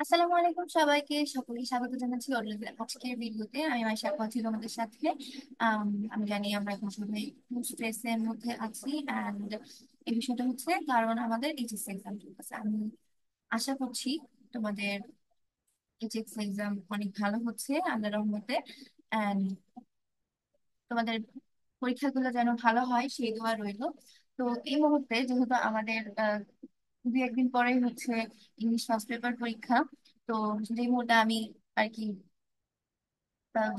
আসসালামু আলাইকুম সবাইকে, সকলকে স্বাগত জানাচ্ছি আজকের ভিডিওতে। আমি আশা করছি তোমাদের সাথে। আমি জানি আমরা এখন সবাই খুব স্ট্রেসের মধ্যে আছি, অ্যান্ড এই বিষয়টা হচ্ছে কারণ আমাদের এইচএসসি এক্সাম চলতেছে। আমি আশা করছি তোমাদের এইচএসসি এক্সাম অনেক ভালো হচ্ছে আল্লাহর রহমতে, অ্যান্ড তোমাদের পরীক্ষাগুলো যেন ভালো হয় সেই দোয়া রইলো। তো এই মুহূর্তে যেহেতু আমাদের দু একদিন পরে হচ্ছে ইংলিশ ফার্স্ট পেপার পরীক্ষা, তো যে মুহূর্তে আমি আর কি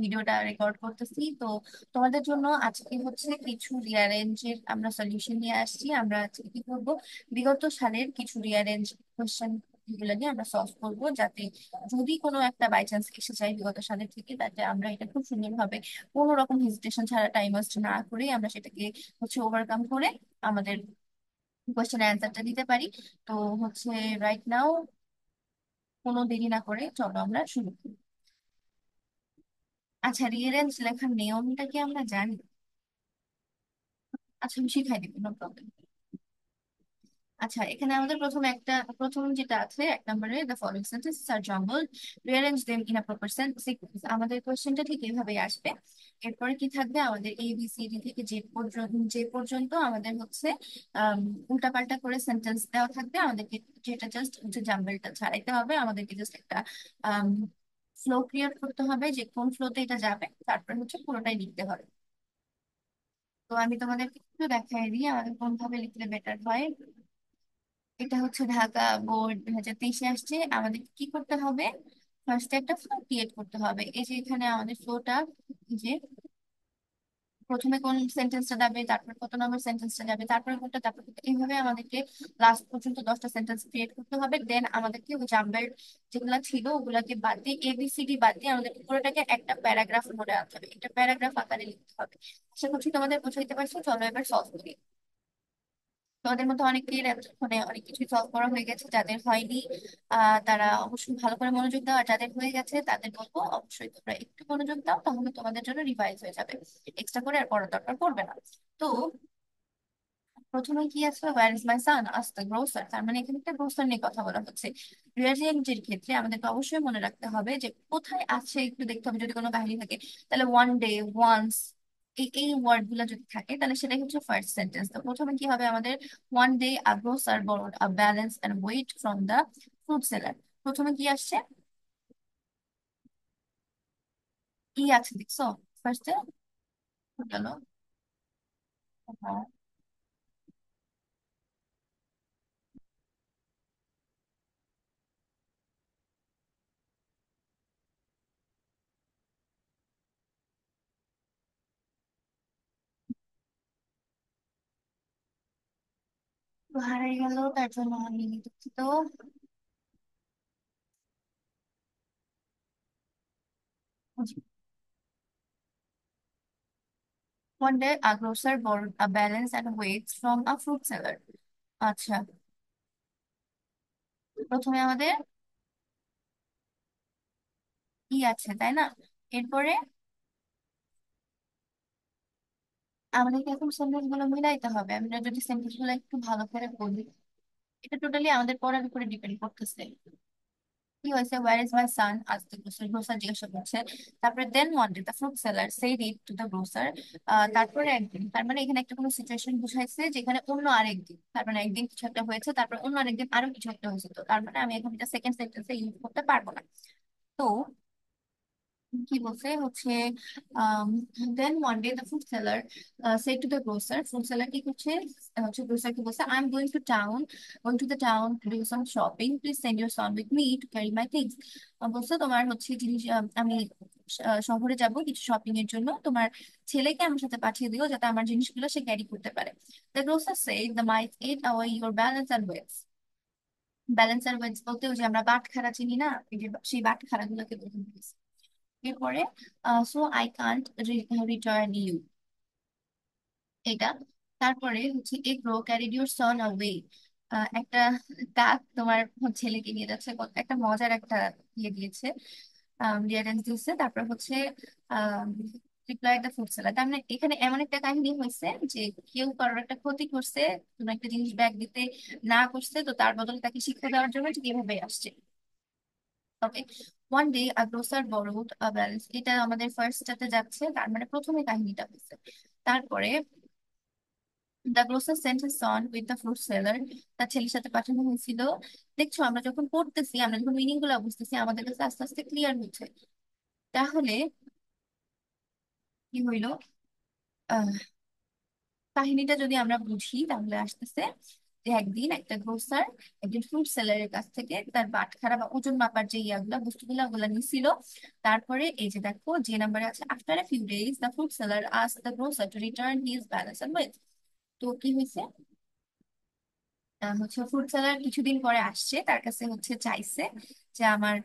ভিডিওটা রেকর্ড করতেছি, তো তোমাদের জন্য আজকে হচ্ছে কিছু রিয়ারেঞ্জের আমরা সলিউশন নিয়ে আসছি। আমরা আজকে কি করবো, বিগত সালের কিছু রিয়ারেঞ্জ কোশ্চেন এগুলো নিয়ে আমরা সলভ করবো, যাতে যদি কোনো একটা বাই চান্স এসে যায় বিগত সালের থেকে, তাতে আমরা এটা খুব সুন্দরভাবে কোনো রকম হেজিটেশন ছাড়া, টাইম ওয়েস্ট না করে আমরা সেটাকে হচ্ছে ওভারকাম করে আমাদের কোশ্চেনের অ্যান্সারটা দিতে পারি। তো হচ্ছে রাইট নাও কোনো দেরি না করে চলো আমরা শুরু করি। আচ্ছা, রিয়ারেঞ্জ লেখার নিয়মটা কি আমরা জানি? আচ্ছা, আমি শিখাই দিব, নো প্রবলেম। আচ্ছা, এখানে আমাদের প্রথম যেটা আছে, এক নম্বরে the following sentences are jumbled, rearrange them in a proper sequence. আমাদের কোশ্চেনটা ঠিক এইভাবেই আসবে। এরপরে কি থাকবে, আমাদের এ বি সি ডি থেকে যে পর্যন্ত আমাদের হচ্ছে আহ উল্টাপাল্টা করে সেন্টেন্স দেওয়া থাকবে। আমাদেরকে যেটা জাস্ট হচ্ছে জাম্বলটা ছাড়াইতে হবে, আমাদেরকে জাস্ট একটা ফ্লো ক্রিয়েট করতে হবে যে কোন ফ্লোতে এটা যাবে, তারপরে হচ্ছে পুরোটাই লিখতে হবে। তো আমি তোমাদেরকে একটু দেখাই দিই আমাদের কোন ভাবে লিখলে বেটার হয়। এটা হচ্ছে ঢাকা বোর্ড 2023-এ আসছে। আমাদের কি করতে হবে, ফার্স্টে একটা ফ্লো ক্রিয়েট করতে হবে। এই যে এখানে আমাদের ফ্লোটা, যে প্রথমে কোন সেন্টেন্সটা যাবে, তারপর কত নম্বর সেন্টেন্সটা যাবে, তারপরে কোনটা, তারপর কোনটা, এইভাবে আমাদেরকে লাস্ট পর্যন্ত 10টা সেন্টেন্স ক্রিয়েট করতে হবে। দেন আমাদেরকে ওই জাম্বের যেগুলা ছিল ওগুলাকে বাদ দিয়ে, এবিসিডি বাদ দিয়ে আমাদের পুরোটাকে একটা প্যারাগ্রাফ মোডে আনতে হবে, এটা প্যারাগ্রাফ আকারে লিখতে হবে। আশা করছি তোমাদের বুঝাইতে পারছো। চলো এবার সলভ করি। তোমাদের মধ্যে অনেকের এতক্ষণে অনেক কিছু সলভ করা হয়ে গেছে, যাদের হয়নি তারা অবশ্যই ভালো করে মনোযোগ দাও, আর যাদের হয়ে গেছে তাদের বলবো অবশ্যই তোমরা একটু মনোযোগ দাও, তাহলে তোমাদের জন্য রিভাইজ হয়ে যাবে, এক্সট্রা করে আর পড়ার দরকার পড়বে না। তো প্রথমে কি আছে, where is my son ask the grocer. তার মানে এখানে একটা গ্রোসার নিয়ে কথা বলা হচ্ছে। রিয়ারেঞ্জের ক্ষেত্রে আমাদেরকে অবশ্যই মনে রাখতে হবে যে কোথায় আছে একটু দেখতে হবে। যদি কোনো কাহিনী থাকে তাহলে ওয়ান ডে, ওয়ান্স, এই ওয়ার্ড গুলো যদি থাকে তাহলে সেটাই হচ্ছে ফার্স্ট সেন্টেন্স। তো প্রথমে কি হবে আমাদের, one day a grocer borrowed a balance and weight from the fruit seller। প্রথমে কি আসছে, ই আছে দেখছো ফার্স্টে, গেল। তো হারাই গেল, তার জন্য আমি দুঃখিত। One day, a grocer borrowed a balance and weights from a fruit seller। আচ্ছা, প্রথমে আমাদের ই আছে তাই না? এরপরে আমাদেরকে এখন সেন্টেন্স গুলো মিলাইতে হবে। আমরা যদি সেন্টেন্স গুলো একটু ভালো করে বলি, এটা টোটালি আমাদের পড়ার উপরে ডিপেন্ড করতেছে। কি হয়েছে, ওয়ার ইজ মাই সান আজ দ্য গ্রোসার, গ্রোসার জিজ্ঞাসা করছে। তারপরে then one day the fruit seller said it to the grocer. তারপরে একদিন, তার মানে এখানে একটা কোনো সিচুয়েশন বুঝাইছে যেখানে অন্য আরেকদিন, তার মানে একদিন কিছু একটা হয়েছে, তারপর অন্য আরেকদিন আরো কিছু একটা হয়েছে। তো তার মানে আমি এখন এটা সেকেন্ড সেন্টেন্সে ইউজ করতে পারবো না। তো কি বলছে হচ্ছে, then one day the food seller said to the grocer. Food seller কি করছে, হচ্ছে গ্রোসার কি বলছে, I am going to the town to do some shopping, please send your son with me to carry my things. বলছে তোমার হচ্ছে জিনিস, আমি শহরে যাব কিছু শপিং এর জন্য, তোমার ছেলেকে আমার সাথে পাঠিয়ে দিও যাতে আমার জিনিসগুলো সে ক্যারি করতে পারে। The grocer said the mite ate away your balance and weights. Balance and weights বলতে ওই যে আমরা বাটখারা চিনি না, এই যে সেই বাটখারা গুলোকে বোঝানো। এরপরে so I can't return you, এটা। তারপরে হচ্ছে a crow carried your son away. একটা কাক তোমার ছেলেকে নিয়ে যাচ্ছে, একটা মজার একটা ইয়ে দিয়েছে, রিয়ারেন্স দিয়েছে। তারপর হচ্ছে রিপ্লাই দ্য ফুড সেলার। তার মানে এখানে এমন একটা কাহিনী হয়েছে যে কেউ কারোর একটা ক্ষতি করছে, কোনো একটা জিনিস ব্যাগ দিতে না করছে, তো তার বদলে তাকে শিক্ষা দেওয়ার জন্য ঠিক এভাবে আসছে। Okay, one day a grocer borrowed a balance, এটা আমাদের ফার্স্টটাতে যাচ্ছে, তার মানে প্রথমে কাহিনীটা হচ্ছে। তারপরে the grocer sent his son with the fruit seller, তার ছেলের সাথে পাঠানো হয়েছিল। দেখছো, আমরা যখন পড়তেছি, আমরা যখন মিনিং গুলো বুঝতেছি, আমাদের কাছে আস্তে আস্তে ক্লিয়ার হচ্ছে। তাহলে কি হইলো, আহ কাহিনীটা যদি আমরা বুঝি তাহলে আসতেছে যে একদিন একটা গ্রোসার একজন ফ্রুট সেলারের কাছ থেকে তার বাটখারা বা ওজন মাপার যে ইয়াগুলা বস্তুগুলা ওগুলা নিছিল। তারপরে এই যে দেখো যে নাম্বারে আছে, after a few days the fruit seller asked the grocer to return his balance and weight. তো কি হয়েছে, হচ্ছে ফ্রুট সেলার কিছুদিন পরে আসছে, তার কাছে হচ্ছে চাইছে যে আমার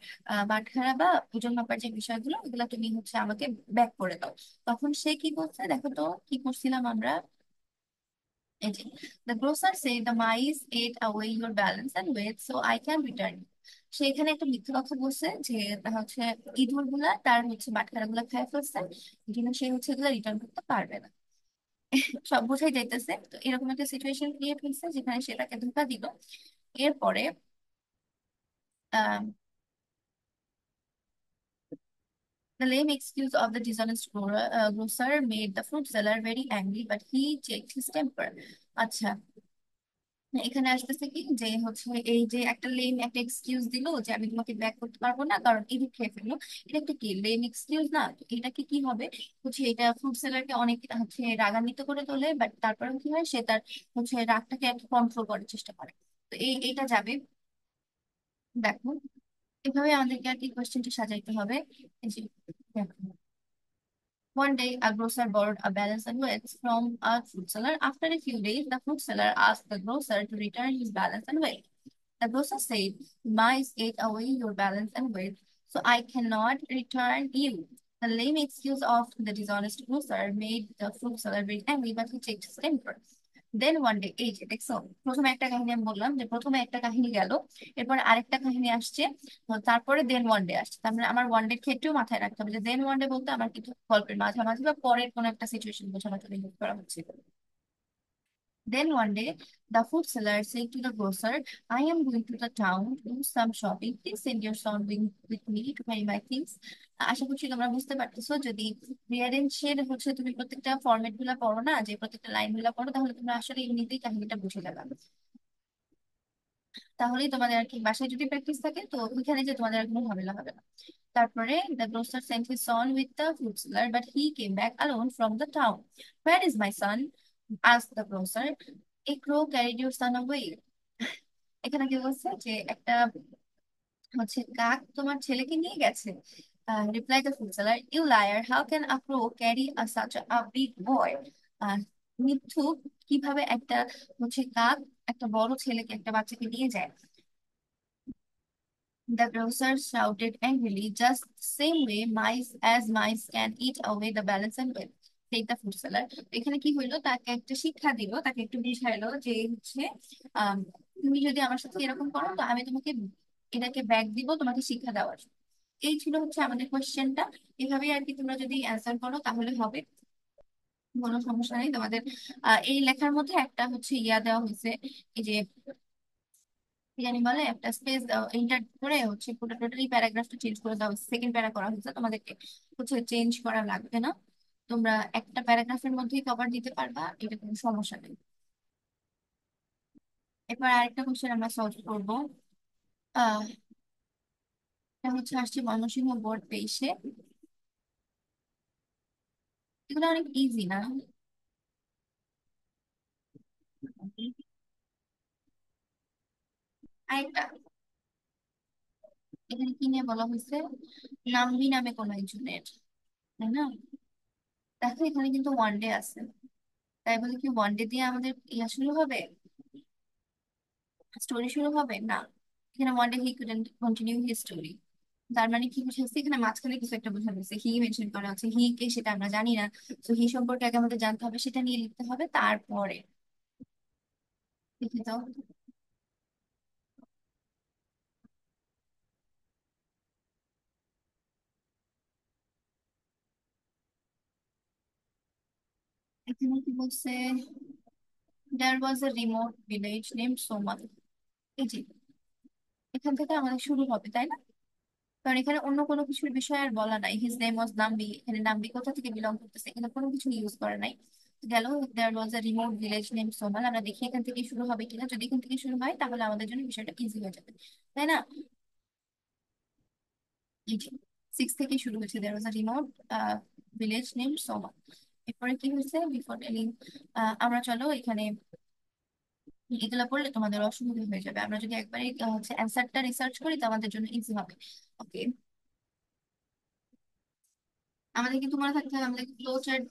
বাটখারা বা ওজন মাপার যে বিষয়গুলো ওগুলা তুমি হচ্ছে আমাকে ব্যাক করে দাও। তখন সে কি করছে, দেখো তো কি করছিলাম আমরা, এই যে the grocer said the mice ate away your balance and weight so I can return it. সে এখানে একটা মিথ্যে কথা বলছে যে হচ্ছে ইঁদুর গুলা তার হচ্ছে বাটখারা গুলা খাই ফেলছে, এই জন্য সে হচ্ছে এগুলা রিটার্ন করতে পারবে না। সব বোঝাই যাইতেছে, তো এরকম একটা সিচুয়েশন ক্রিয়েট হয়েছে যেখানে সে তাকে ধোঁকা দিল। এরপরে আহ the lame excuse of the dishonest grocer made the fruit seller very angry, but he checked his temper. আচ্ছা, এখানে আসতেছে কি যে হচ্ছে এই যে একটা লেম একটা এক্সকিউজ দিল যে আমি তোমাকে ব্যাক করতে পারবো না কারণ ইঁদুর খেয়ে ফেললো। এটা একটা কি লেম এক্সকিউজ না? তো এটাকে কি হবে, হচ্ছে এটা ফুড সেলারকে অনেক হচ্ছে রাগান্বিত করে তোলে, বাট তারপরে কি হয়, সে তার হচ্ছে রাগটাকে একটা কন্ট্রোল করার চেষ্টা করে। তো এইটা যাবে। দেখো, এভাবে আমাদেরকে আর কি কোয়েশ্চেনটা সাজাইতে হবে। এই যে দেখো, one day, a grocer borrowed a balance and weights from a fruit seller. After a few days, the fruit seller asked the grocer to return his balance and weight. The grocer said, mice ate away your balance and weight, so I cannot return you. The lame excuse of the dishonest grocer made the fruit seller very angry, but he checked his temper. Then one day, এই যে দেখছো, প্রথমে একটা কাহিনী আমি বললাম যে প্রথমে একটা কাহিনী গেল, এরপর আরেকটা কাহিনী আসছে, তো তারপরে দেন ওয়ান ডে আসছে। তার মানে আমার ওয়ান ডে ক্ষেত্রেও মাথায় রাখতে হবে যে দেন ওয়ান ডে বলতে আমার কিন্তু গল্পের মাঝামাঝি বা পরের কোনো একটা সিচুয়েশন বোঝানোর জন্য ইউজ করা হচ্ছে। Then one day, the food seller said to the grocer, I am going to the town to do some shopping. Please send your son with me to carry my things. আশা করছি তোমরা বুঝতে পারতেছো, যদি রিয়ারেন্সের হচ্ছে তুমি প্রত্যেকটা ফরম্যাট গুলা পড়ো না, যে প্রত্যেকটা লাইন গুলা পড়ো, তাহলে তোমরা আসলে এমনিতেই কাহিনীটা বুঝে যাবে। তাহলেই তোমাদের আর কি বাসায় যদি প্র্যাকটিস থাকে তো ওইখানে যে তোমাদের আর কোনো ঝামেলা হবে না। তারপরে the grocer sent his son with the fruit seller, but he came back alone from the town. Where is my son? Asked the grocer. A crow carried your son away. এখানে কি বলছে যে একটা হচ্ছে কাক তোমার ছেলেকে নিয়ে গেছে। Reply the food seller, you liar, how can a crow carry a such a big boy. মিথ্যুক, কিভাবে একটা হচ্ছে কাক একটা বড় ছেলেকে একটা বাচ্চাকে নিয়ে যায়। The grocer shouted angrily, just the same way mice can eat away the balance and wealth. Take the food seller. এখানে কি হইলো, তাকে একটা শিক্ষা দিল, তাকে একটু বুঝাইলো যে হচ্ছে আম, তুমি যদি আমার সাথে এরকম করো তো আমি তোমাকে এটাকে ব্যাগ দিব তোমাকে শিক্ষা দেওয়ার জন্য। এই ছিল হচ্ছে আমাদের কোয়েশ্চেনটা। এভাবেই আর কি তোমরা যদি অ্যান্সার করো তাহলে হবে, কোনো সমস্যা নেই তোমাদের। এই লেখার মধ্যে একটা হচ্ছে ইয়া দেওয়া হয়েছে, এই যে কি জানি বলে, একটা স্পেস ইন্টার করে হচ্ছে পুরো টোটালি প্যারাগ্রাফটা চেঞ্জ করে দেওয়া হয়েছে, সেকেন্ড প্যারা করা হয়েছে, তোমাদেরকে হচ্ছে চেঞ্জ করা লাগবে না। তোমরা একটা প্যারাগ্রাফের মধ্যেই কভার দিতে পারবা, এটা কোনো সমস্যা নেই। এরপর আরেকটা কোশ্চেন আমরা সলভ করবো। আহ এটা হচ্ছে আসছে ময়মনসিংহ বোর্ড 23-এ। এগুলো অনেক ইজি না? আরেকটা, এখানে কি নিয়ে বলা হয়েছে, নামবি নামে কোনো একজনের, তাই না? দেখো এখানে কিন্তু ওয়ান ডে আছে, তাই বলে কি ওয়ান ডে দিয়ে আমাদের ইয়া শুরু হবে, স্টোরি শুরু হবে না। এখানে one day he couldn't continue his story, তার মানে কি বুঝাচ্ছে, এখানে মাঝখানে কিছু একটা বোঝা গেছে, হি মেনশন করা আছে, হি কে সেটা আমরা জানি না। তো হি সম্পর্কে আগে আমাদের জানতে হবে, সেটা নিয়ে লিখতে হবে, তারপরে লিখে দাও। এখানে কি বলছে, দেয়ার ওয়াজ এ রিমোট ভিলেজ নেম সোমাল। এই যে এখান থেকে আমাদের শুরু হবে, তাই না? কারণ এখানে অন্য কোনো কিছুর বিষয় আর বলা নাই। হিজ নেম ওয়াজ নাম্বি, এখানে নাম্বি কোথা থেকে বিলং করতেছে এখানে কোনো কিছু ইউজ করে নাই। গেল, দেয়ার ওয়াজ আ রিমোট ভিলেজ নেম সোমাল, আমরা দেখি এখান থেকে শুরু হবে কিনা। যদি এখান থেকে শুরু হয় তাহলে আমাদের জন্য বিষয়টা ইজি হয়ে যাবে, তাই না? সিক্স থেকে শুরু হয়েছে, দেয়ার ওয়াজ আ রিমোট ভিলেজ নেম সোমাল। এরপরে কি হয়েছে বিফোর টেলিং, আমরা চলো এখানে এগুলা পড়লে তোমাদের অসুবিধা হয়ে যাবে। আমরা যদি একবারে হচ্ছে অ্যান্সারটা রিসার্চ করি তো আমাদের জন্য ইজি হবে। ওকে, আমাদের কিন্তু মনে থাকতে হবে আমাদের ফ্লো চার্ট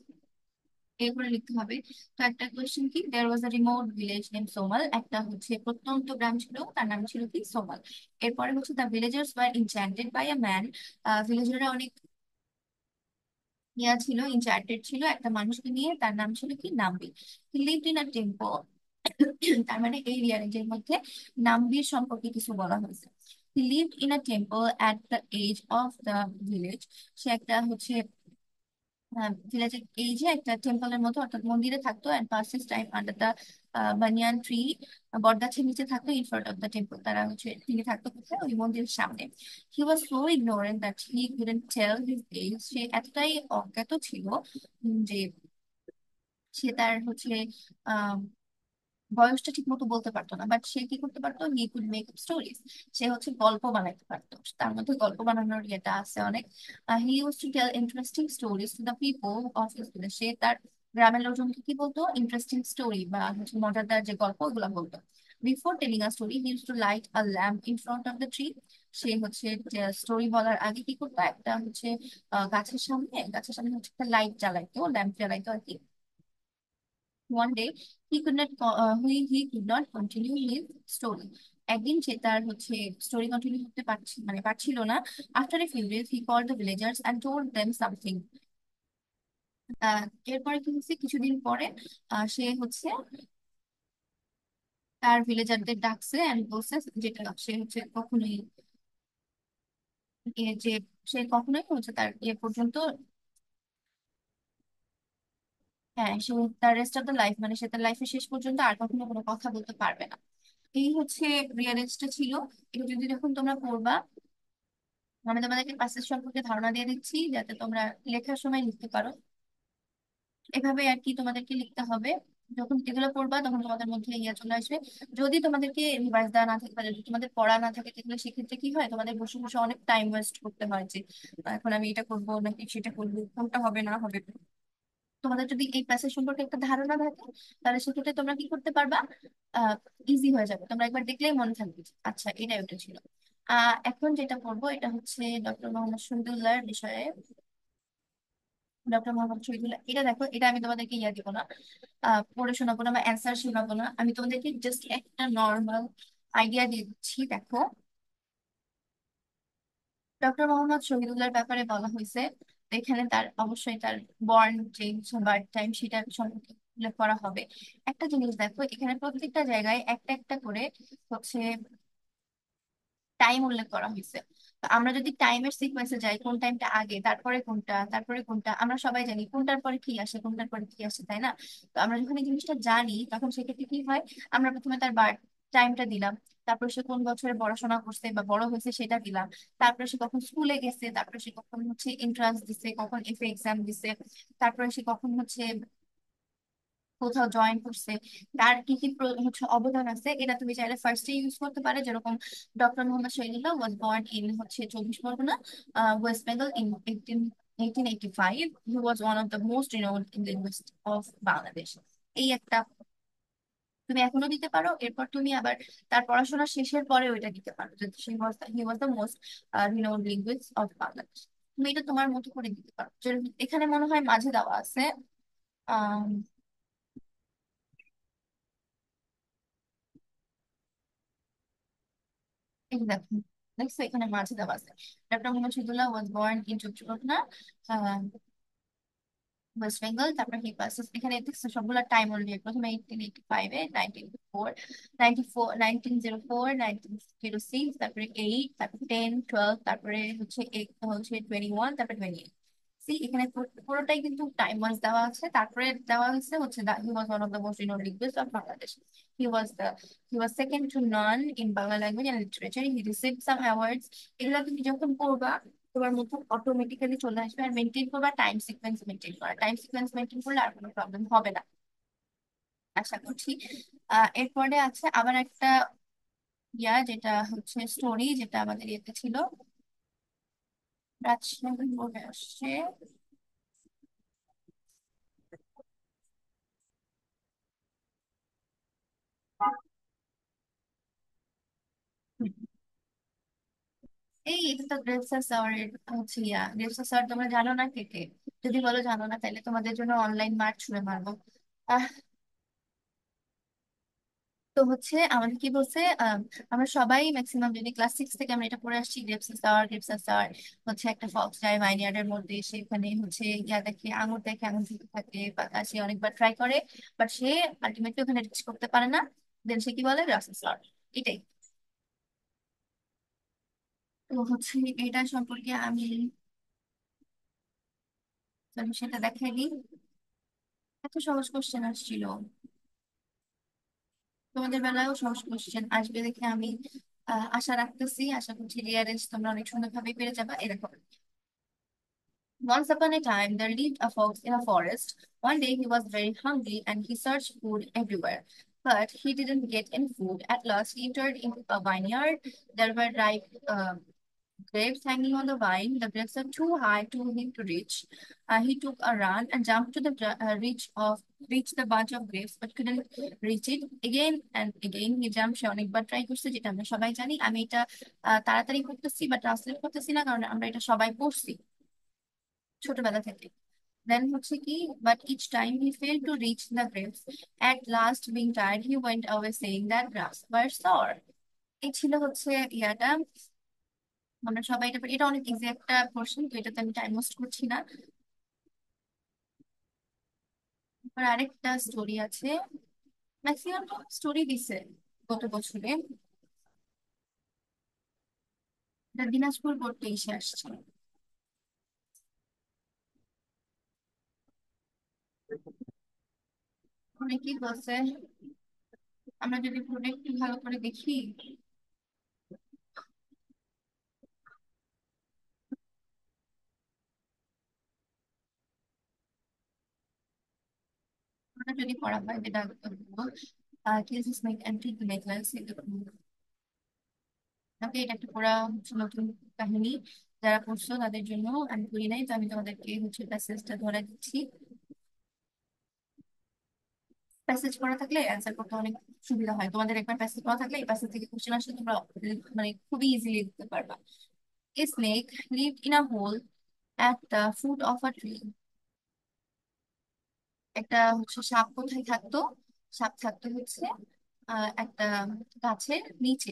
এরপরে লিখতে হবে। তো একটা কোয়েশ্চেন কি, দেয়ার ওয়াজ আ রিমোট ভিলেজ নেম সোমাল, একটা হচ্ছে প্রত্যন্ত গ্রাম ছিল তার নাম ছিল কি সোমাল। এরপরে হচ্ছে the villagers were enchanted by a man, ভিলেজাররা অনেক ইয়া ছিল, ইনচ্যান্টেড ছিল একটা মানুষকে নিয়ে, তার নাম ছিল কি নাম্বি। হি লিভড ইন আ টেম্পল, তার মানে এই রিয়ালিটির মধ্যে নাম্বির সম্পর্কে কিছু বলা হয়েছে। He lived in a temple at the edge of the village, সে একটা হচ্ছে ভিলেজের এই যে একটা টেম্পলের মতো অর্থাৎ মন্দিরে থাকতো, and pass his time under the banyan tree, বট গাছের নিচে থাকতো, in front of the temple, তারা হচ্ছে তিনি থাকতো কোথায়, ওই মন্দিরের সামনে। He was so ignorant that he couldn't tell his age, সে এতটাই অজ্ঞাত ছিল যে সে তার হচ্ছে বয়সটা ঠিক মতো বলতে পারতো না। বাট সে কি করতে পারতো, he could make up stories, সে হচ্ছে গল্প বানাইতে পারতো, তার মধ্যে গল্প বানানোর ইয়েটা আছে অনেক। He use to tell interesting stories to the people of his village, সে তার গ্রামের লোকজনকে কি বলতো, ইন্টারেস্টিং স্টোরি বা হচ্ছে মজাদার যে গল্প ওগুলো বলতো। Before telling a story he use to light a lamp in front of the tree, সে হচ্ছে স্টোরি বলার আগে কি করতো, একটা হচ্ছে গাছের সামনে হচ্ছে একটা লাইট জ্বালাইতো, ল্যাম্প জ্বালাইতো আর কি। One day he could not continue his story. একদিন সে তার হচ্ছে স্টোরি কন্টিনিউ করতে পারছিল না। After a few days he called the villagers and told them something. এরপরে কি হচ্ছে, কিছুদিন পরে সে হচ্ছে তার ভিলেজারদের ডাকছে এন্ড বলছে যেটা সে হচ্ছে কখনোই যে সে কখনোই হচ্ছে তার পর্যন্ত, হ্যাঁ সে তার রেস্ট অফ দ্য লাইফ মানে সে তার লাইফের শেষ পর্যন্ত আর কখনো কোনো কথা বলতে পারবে না। এই হচ্ছে রিয়ালিস্টটা ছিল। এটা যদি যখন তোমরা পড়বা, আমি তোমাদেরকে প্যাসেজ সম্পর্কে ধারণা দিয়ে দিচ্ছি যাতে তোমরা লেখার সময় লিখতে পারো। এভাবে আর কি তোমাদেরকে লিখতে হবে। যখন এগুলো পড়বা তখন তোমাদের মধ্যে ইয়ে চলে আসবে। যদি তোমাদেরকে রিভাইজ দেওয়া না থাকে বা যদি তোমাদের পড়া না থাকে তাহলে সেক্ষেত্রে কি হয়, তোমাদের বসে বসে অনেক টাইম ওয়েস্ট করতে হয় যে এখন আমি এটা করবো নাকি সেটা করবো, কোনটা হবে না হবে। তোমাদের যদি এই প্যাসেজ সম্পর্কে একটা ধারণা থাকে তাহলে সেক্ষেত্রে তোমরা কি করতে পারবা, ইজি হয়ে যাবে, তোমরা একবার দেখলেই মনে থাকবে যে, আচ্ছা এটা ওটা ছিল। এখন যেটা পড়বো এটা হচ্ছে ডক্টর মোহাম্মদ শহীদুল্লাহর বিষয়ে। ডক্টর মোহাম্মদ শহীদুল্লাহ, এটা দেখো, এটা আমি তোমাদেরকে ইয়া দিব না, পড়ে শোনাবো না বা অ্যান্সার শোনাবো না, আমি তোমাদেরকে জাস্ট একটা নর্মাল আইডিয়া দিয়ে দিচ্ছি। দেখো, ডক্টর মোহাম্মদ শহীদুল্লাহর ব্যাপারে বলা হয়েছে, এখানে তার অবশ্যই তার বর্ন যে বার্থ টাইম সেটা সম্পর্কে উল্লেখ করা হবে। একটা জিনিস দেখো, এখানে প্রত্যেকটা জায়গায় একটা একটা করে হচ্ছে টাইম উল্লেখ করা হয়েছে। তো আমরা যদি টাইমের সিকোয়েন্সে যাই, কোন টাইমটা আগে তারপরে কোনটা তারপরে কোনটা, আমরা সবাই জানি কোনটার পরে কি আসে কোনটার পরে কি আসে, তাই না? তো আমরা যখন এই জিনিসটা জানি তখন সেক্ষেত্রে কি হয়, আমরা প্রথমে তার বার্থ টাইমটা দিলাম, তারপর সে কোন বছরে পড়াশোনা করছে বা বড় হয়েছে সেটা দিলাম, তারপরে সে কখন স্কুলে গেছে, তারপরে সে কখন হচ্ছে এন্ট্রান্স দিছে, কখন এফএ এক্সাম দিছে, তারপরে সে কখন হচ্ছে কোথাও জয়েন করছে, তার কি কি হচ্ছে অবদান আছে, এটা তুমি চাইলে ফার্স্টে ইউজ করতে পারে। যেরকম doctor Mohammad Shahidullah was born in হচ্ছে 24 Pargana, West Bengal in 1885. He was one of the most renowned linguists of Bangladesh. এই একটা তুমি এখনো দিতে পারো। এরপর তুমি আবার তার পড়াশোনা শেষের পরে ওইটা দিতে পারো যে he was the most renowned linguist of Bangladesh. তুমি এটা তোমার মতো করে দিতে পারো। এখানে মনে হয় মাঝে দেওয়া আছে, আহ এই যে দেখো, দেখছো এখানে মাঝে দেওয়া আছে, doctor Mohammad Shahidullah was born in Chittagong, West Bengal. তারপরে হি পাসেস, এখানে দেখছো সবগুলা টাইম উল্লেখ, প্রথমে 1885-এ, 1904, 1906, তারপরে 8, তারপরে 10, 12, তারপরে হচ্ছে 8, হচ্ছে 21, তারপরে 28। See, এখানে পুরোটাই কিন্তু টাইম ওয়াইজ দেওয়া আছে, তারপরে দেওয়া হচ্ছে হচ্ছে he was one of the most renowned linguist of Bangladesh. He was the he was second to none in Bangla language and literature, he received some awards. এগুলো তুমি যখন পড়বা তোমার মধ্যে অটোমেটিক্যালি চলে আসবে। আর মেনটেন করবা, টাইম সিকোয়েন্স মেনটেন করা, টাইম সিকোয়েন্স মেনটেন করলে আর কোনো প্রবলেম হবে না আশা করছি। এরপরে আছে আবার একটা যেটা হচ্ছে স্টোরি, যেটা আমাদের ইয়েতে ছিল, রাজশাহী বোর্ডে আসছে। এই এটা তো গ্রেপসা স্যারের হচ্ছে গ্রেপসা স্যার তোমরা জানো না কে কে? যদি বলো জানো না তাহলে তোমাদের জন্য অনলাইন মার্ক ছুড়ে মারবো। আহ তো হচ্ছে আমাদের কি বলছে, আমরা সবাই ম্যাক্সিমাম যদি ক্লাস 6 থেকে আমরা এটা পড়ে আসছি, গ্রেপসা স্যার হচ্ছে একটা ফক্স যায় ভাইনইয়ার্ডের মধ্যে, সেখানে হচ্ছে দেখে, আঙুর দেখে, আঙুর দিতে থাকে, বা সে অনেকবার ট্রাই করে, বাট সে আলটিমেটলি ওখানে রিচ করতে পারে না। দেন সে কি বলে, গ্রাসা স্যার। এটাই। তো হচ্ছে এটা সম্পর্কে আমি সলিউশনটা দেখাই দিই। এত সহজ কোশ্চেন আসছিল, তোমাদের বেলায়ও সহজ কোশ্চেন আসবে দেখে আমি আশা রাখতেছি। আশা করছি রিয়ারেন্স তোমরা অনেক সুন্দরভাবে পেরে যাবা। এরকম, once upon a time there lived a fox in a forest. One day he was very hungry and he searched food everywhere, but he didn't get any food. At last he entered into a vineyard. There were ripe grapes hanging on the vine. The grapes are too high to him to reach. He took a run and jumped to the reach the bunch of grapes, but couldn't reach it. Again and again he jumped. সে অনেকবার try করছে, যেটা আমরা সবাই জানি। আমি এটা তাড়াতাড়ি করতেছি বা ট্রান্সলেট করতেছি না, কারণ আমরা এটা সবাই পড়ছি ছোটবেলা থেকে। Then হচ্ছে কি, but each time he failed to reach the grapes. At last, being tired, he went away saying that grapes were sour. এই ছিল হচ্ছে ইয়াটা। আমরা সবাই এটা এটা অনেক ইজি একটা প্রশ্ন, তো এটাতে আমি টাইম ওয়েস্ট করছি না। এবার আরেকটা স্টোরি আছে, ম্যাক্সিমাম স্টোরি দিছে গত বছরে। এটা দিনাজপুর পড়তে এসে আসছে। অনেকেই বলছে, আমরা যদি পুরোটা একটু ভালো করে দেখি। পুরোটা যদি পড়া হয়, যেটা cases make entry to necklace, okay, এটা একটা পুরা হচ্ছে নতুন কাহিনী। যারা পড়ছো তাদের জন্য, আমি পড়ি নাই তো আমি তোমাদেরকে হচ্ছে প্যাসেজটা ধরে দিচ্ছি। প্যাসেজ পড়া থাকলে অ্যান্সার করতে অনেক সুবিধা হয়। তোমাদের একবার প্যাসেজ পড়া থাকলে এই প্যাসেজ থেকে কোশ্চেন আসলে তোমরা মানে খুবই ইজিলি দিতে পারবা। A snake lived in a hole at the foot of a tree. একটা হচ্ছে সাপ কোথায় থাকতো? সাপ থাকতো হচ্ছে একটা গাছের নিচে,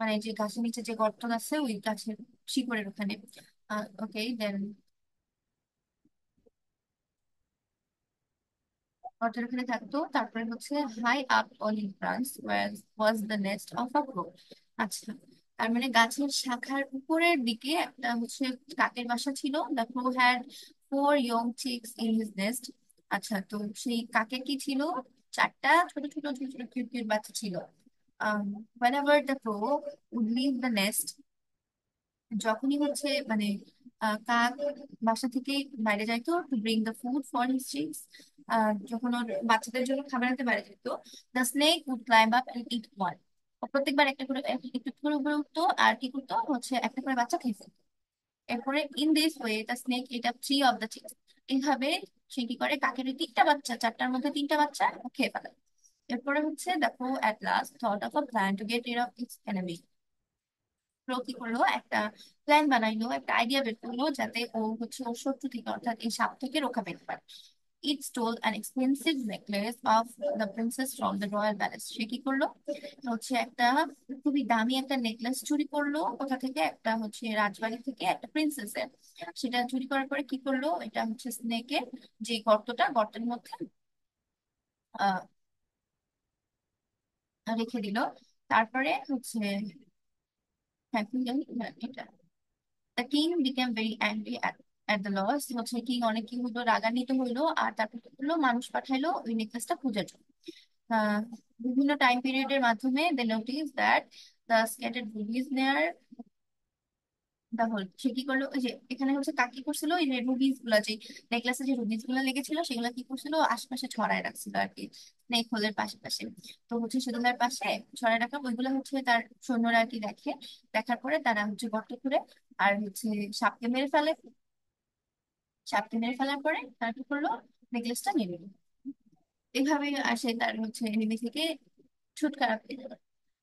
মানে যে গাছের নিচে যে গর্ত আছে ওই গাছের শিকড়ের ওখানে। ওকে, দেন গর্তের ওখানে থাকতো। তারপরে হচ্ছে high up olive branch was the nest of a crow. আচ্ছা, তার মানে গাছের শাখার উপরের দিকে একটা হচ্ছে কাকের বাসা ছিল। The crow had 4 young chicks in his nest. আচ্ছা, তো সেই কাকের কি ছিল? চারটা ছোট ছোট ছোট ছোট কিউট কিউট বাচ্চা ছিল। whenever the crow would leave the nest, যখনই হচ্ছে মানে কাক বাসা থেকে বাইরে যাইতো to bring the food for his chicks, যখন ওর বাচ্চাদের জন্য খাবার আনতে বাইরে যেত, the snake would climb up and eat one. প্রত্যেকবার একটা করে একটু করে উপরে উঠতো আর কি করতো হচ্ছে একটা করে বাচ্চা খেয়ে ফেলতো। এরপরে in this way the snake at up 3 of the chicks। এইভাবে সে কি করে, কাকের ওই তিনটা বাচ্চা, চারটার মধ্যে তিনটা বাচ্চা ও খেয়ে ফেলে। এরপরে হচ্ছে দেখো, at last thought of a plan to get rid of its enemy। Pro কি করলো, একটা প্ল্যান বানাইলো, একটা আইডিয়া বের করলো যাতে ও হচ্ছে ওর শত্রু থেকে অর্থাৎ এই সাপ থেকে রক্ষা পেতে পারে। It stole an expensive necklace of the princess from the royal palace. সে কি করলো, হচ্ছে একটা খুবই দামি একটা নেকলেস চুরি করলো কোথা থেকে, একটা হচ্ছে রাজবাড়ি থেকে একটা প্রিন্সেসের। সেটা চুরি করার পরে কি করলো, এটা হচ্ছে স্নেকের যে গর্তের মধ্যে আহ রেখে দিল। তারপরে হচ্ছে, হ্যাঁ, কি জানি? হ্যাঁ, এটা, the king became very angry. At the loss হচ্ছে কি, অনেক কি হলো, রাগান্বিত হইলো, আর তারপর কি করলো, মানুষ পাঠাইলো ওই নেকলেসটা খোঁজার জন্য। আহ, বিভিন্ন টাইম পিরিয়ডের মাধ্যমে they notice that the scattered rubies near তাহলে সে কি করলো, ওই যে এখানে হচ্ছে কাকি করছিল, ওই যে রুবিস গুলা, যে নেকলেসে যে রুবিস গুলা লেগেছিল সেগুলো কি করছিল, আশেপাশে ছড়ায় রাখছিল আর কি, স্নেক হোলের পাশে পাশে। তো হচ্ছে সেগুলোর পাশে ছড়ায় রাখা ওইগুলো হচ্ছে তার সৈন্যরা আর কি দেখে। দেখার পরে তারা হচ্ছে গর্ত করে আর হচ্ছে সাপকে মেরে ফেলে। সাপকে মেরে ফেলার পরে তারা কি করলো, নেকলেসটা নিয়ে নিল। এইভাবে আসে তার হচ্ছে এনিমি থেকে ছুটকারা পেয়ে যাবে।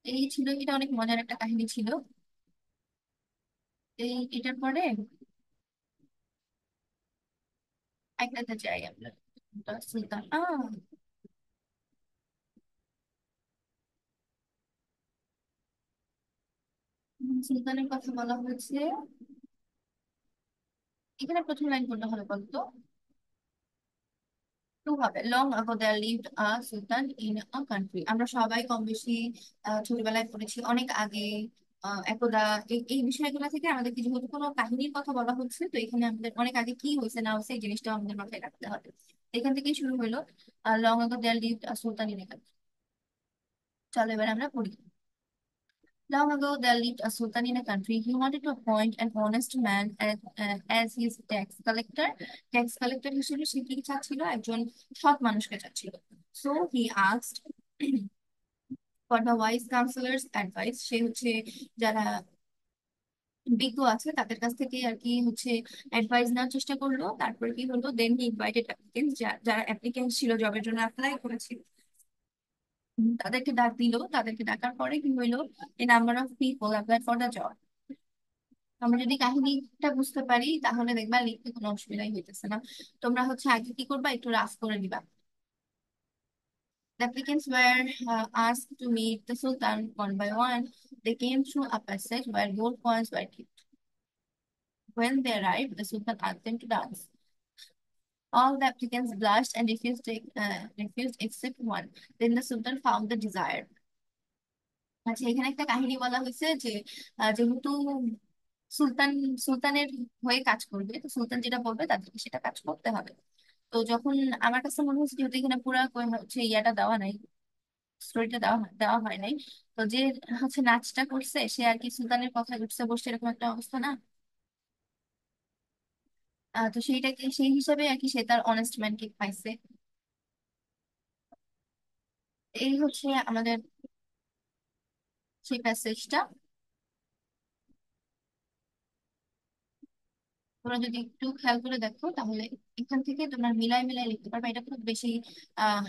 এই ছিল, এটা অনেক মজার একটা কাহিনী ছিল। এটার পরে একটাতে যাই আমরা। সুলতান সুলতানের কথা বলা হয়েছে। এখানে প্রথম লাইন কোনটা হবে বলতো? টু হবে, long ago there lived a sultan in a country। আমরা সবাই কম বেশি ছোটবেলায় পড়েছি অনেক আগে। একদা এই বিষয়গুলো থেকে আমাদেরকে যেহেতু কোনো কাহিনীর কথা বলা হচ্ছে, তো এখানে আমাদের অনেক আগে কি হয়েছে না হয়েছে এই জিনিসটা আমাদের মাথায় রাখতে হবে। এখান থেকেই শুরু হলো, long ago there lived a sultan in a country। চলো এবার আমরা পড়ি। Long ago, there lived a sultan in a country. He wanted to appoint an honest man as his tax collector. Tax collector হিসেবে সে কি চাচ্ছিল, একজন সৎ মানুষকে চাচ্ছিল। So he asked for the wise counselors' advice। সে হচ্ছে যারা বিজ্ঞ আছে তাদের কাছ থেকে আর কি হচ্ছে অ্যাডভাইস নেওয়ার চেষ্টা করলো। তারপর কি হলো, দেন হি ইনভাইটেড অ্যাপ্লিকেন্টস, যারা অ্যাপ্লিকেন্ট ছিল, জবের জন্য অ্যাপ্লাই করেছিল, তাদেরকে ডাক দিল। তাদেরকে ডাকার পরে কি হইলো, a number of people applied for the job। আমরা যদি কাহিনীটা বুঝতে পারি তাহলে দেখবা লিখতে কোনো অসুবিধাই হইতেছে না। তোমরা হচ্ছে আগে কি করবা, একটু রাফ করে দিবা। The applicants were asked to meet the Sultan one by one. They came through a passage where gold coins were kept. When they arrived, the Sultan asked them to dance. All the applicants blushed and refused except one. Then the Sultan found the desired। আচ্ছা, এখানে একটা কাহিনী বলা হয়েছে যে যেহেতু সুলতান সুলতানের হয়ে কাজ করবে, তো সুলতান যেটা বলবে তাদেরকে সেটা কাজ করতে হবে। তো যখন আমার কাছে মনে হচ্ছে, যেহেতু এখানে পুরা হচ্ছে ইয়াটা দেওয়া নাই, স্টোরিটা দেওয়া দেওয়া হয় নাই, তো যে হচ্ছে নাচটা করছে সে আর কি সুলতানের কথায় উঠছে বসছে, এরকম একটা অবস্থা না? তো সেইটাকে সেই হিসাবে আর কি সে তার অনেস্ট ম্যানকে পাইছে। এই হচ্ছে আমাদের সেই প্যাসেজটা। তোমরা যদি একটু খেয়াল করে দেখো তাহলে এখান থেকে তোমরা মিলাই মিলাই লিখতে পারবে। এটা খুব বেশি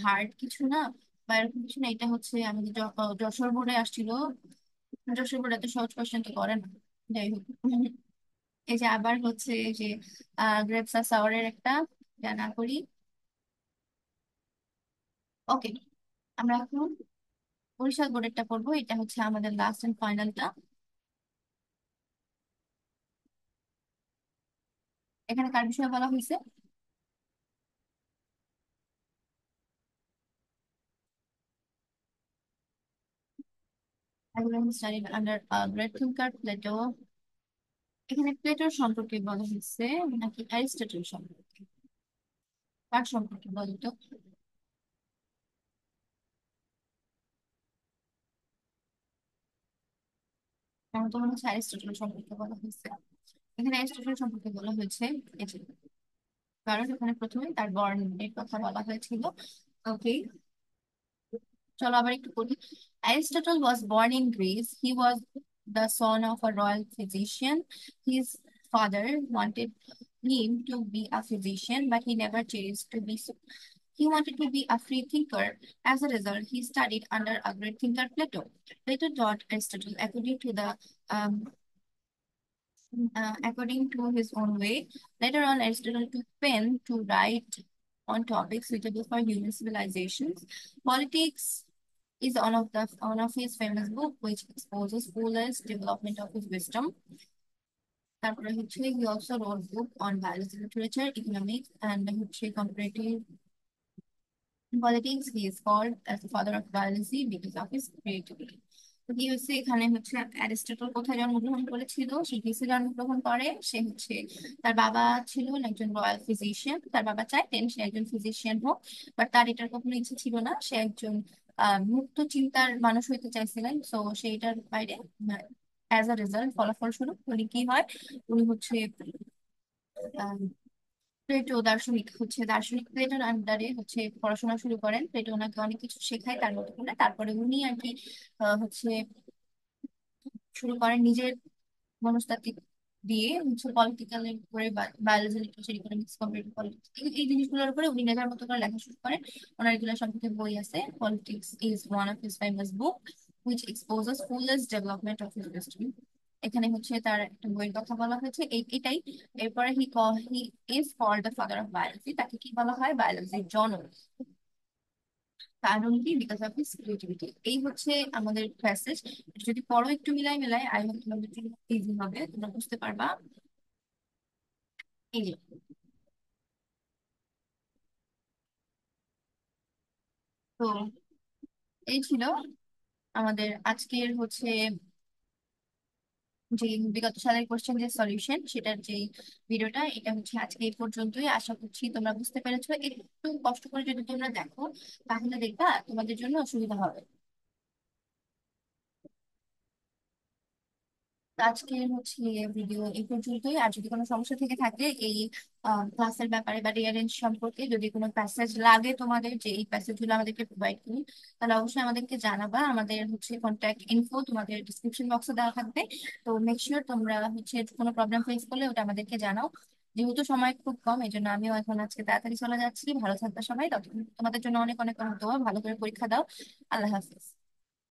হার্ড কিছু না, বা এরকম কিছু না। এটা হচ্ছে আমাদের যশোর বোর্ডে আসছিল। যশোর বোর্ডে এত সহজ কোয়েশ্চেন তো করে না। যাই হোক, এই যে আবার হচ্ছে এই যে গ্রেপস আর সাওয়ারের একটা জানা করি। ওকে, আমরা এখন বরিশাল বোর্ডেরটা পড়বো। এটা হচ্ছে আমাদের লাস্ট এন্ড ফাইনালটা। এখানে কার বিষয়ে বলা হয়েছে? Everyone studied under a great thinker Plato। এখানে প্লেটোর সম্পর্কে বলা হয়েছে নাকি অ্যারিস্টটল সম্পর্কে? কার সম্পর্কে বলতো? আমার তো মনে হচ্ছে অ্যারিস্টটল সম্পর্কে বলা হয়েছে। এখানে অ্যারিস্টটল সম্পর্কে বলা হয়েছে, এই যে, কারণ এখানে প্রথমে তার বর্ণের কথা বলা হয়েছিল। ওকে, চলো আবার একটু পড়ি। Aristotle was born in Greece. He was the son of a royal physician. His father wanted him to be a physician, but he never chose to be so. He wanted to be a free thinker. As a result, he studied under a great thinker, Plato. Plato taught Aristotle um, according to his own way. Later on, Aristotle took pen to write on topics suitable for human civilizations. Politics is one of his famous book, which exposes fullest development of his wisdom. তারপরে হচ্ছে he also wrote book on biology, literature, economics, and হচ্ছে comparative politics. He is called as the father of biology because of his creativity. কি হচ্ছে এখানে হচ্ছে Aristotle কোথায় জন্মগ্রহণ করেছিল, সে গ্রিসে জন্মগ্রহণ করে। সে হচ্ছে, তার বাবা ছিলেন একজন রয়্যাল ফিজিশিয়ান, তার বাবা চাইতেন সে একজন ফিজিশিয়ান হোক, বাট তার এটার কখনো ইচ্ছে ছিল না। সে একজন মুক্ত চিন্তার মানুষ হইতে চাইছিলেন। তো সেইটার বাইরে অ্যাজ আ রেজাল্ট, ফলাফল স্বরূপ উনি কি হয়, উনি হচ্ছে প্লেটো দার্শনিক, হচ্ছে দার্শনিক প্লেটোর আন্ডারে হচ্ছে পড়াশোনা শুরু করেন। প্লেটো ওনাকে অনেক কিছু শেখায় তার মতো করে। তারপরে উনি আর কি হচ্ছে শুরু করেন নিজের মনস্তাত্ত্বিক দিয়ে হচ্ছে পলিটিক্যালের উপরে, biology, literature, economics, comparative politics, এই জিনিসগুলোর উপরে উনি নিজের মতো করে লেখা শুরু করেন। ওনার এগুলো সম্পর্কে বই আছে। Politics is one of his famous book which exposes fullest development of his history। এখানে হচ্ছে তার একটা বইয়ের কথা বলা হয়েছে, এটাই। এরপরে he is called the father of biology, তাকে কি বলা হয়, বায়োলজির জনক। কারণ কি, বিকজ অফ হিস ক্রিয়েটিভিটি। এই হচ্ছে আমাদের প্যাসেজ। যদি পড়ো একটু মিলাই মিলাই, আই হোপ তোমাদের জন্য ইজি হবে, তোমরা বুঝতে পারবা। এই যে, তো এই ছিল আমাদের আজকের হচ্ছে যে বিগত সালের কোশ্চেন যে সলিউশন, সেটার যে ভিডিওটা, এটা হচ্ছে আজকে এই পর্যন্তই। আশা করছি তোমরা বুঝতে পেরেছো। একটু কষ্ট করে যদি তোমরা দেখো, তাহলে দেখবা তোমাদের জন্য অসুবিধা হবে। তো আজকে হচ্ছে ভিডিও এই পর্যন্তই। আর যদি কোনো সমস্যা থেকে থাকে এই ক্লাসের ব্যাপারে বা রিয়ারেঞ্জ সম্পর্কে, যদি কোনো প্যাসেজ লাগে তোমাদের, যে এই প্যাসেজ গুলো আমাদেরকে প্রোভাইড করুন, তাহলে অবশ্যই আমাদেরকে জানাবা। আমাদের হচ্ছে কন্ট্যাক্ট ইনফো তোমাদের ডিসক্রিপশন বক্সে দেওয়া থাকবে। তো মেক শিওর তোমরা হচ্ছে কোনো প্রবলেম ফেস করলে ওটা আমাদেরকে জানাও। যেহেতু সময় খুব কম, এই জন্য আমিও এখন আজকে তাড়াতাড়ি চলে যাচ্ছি। ভালো থাকবে সবাই, ততক্ষণ তোমাদের জন্য অনেক অনেক অনেক দোয়া। ভালো করে পরীক্ষা দাও। আল্লাহ হাফিজ।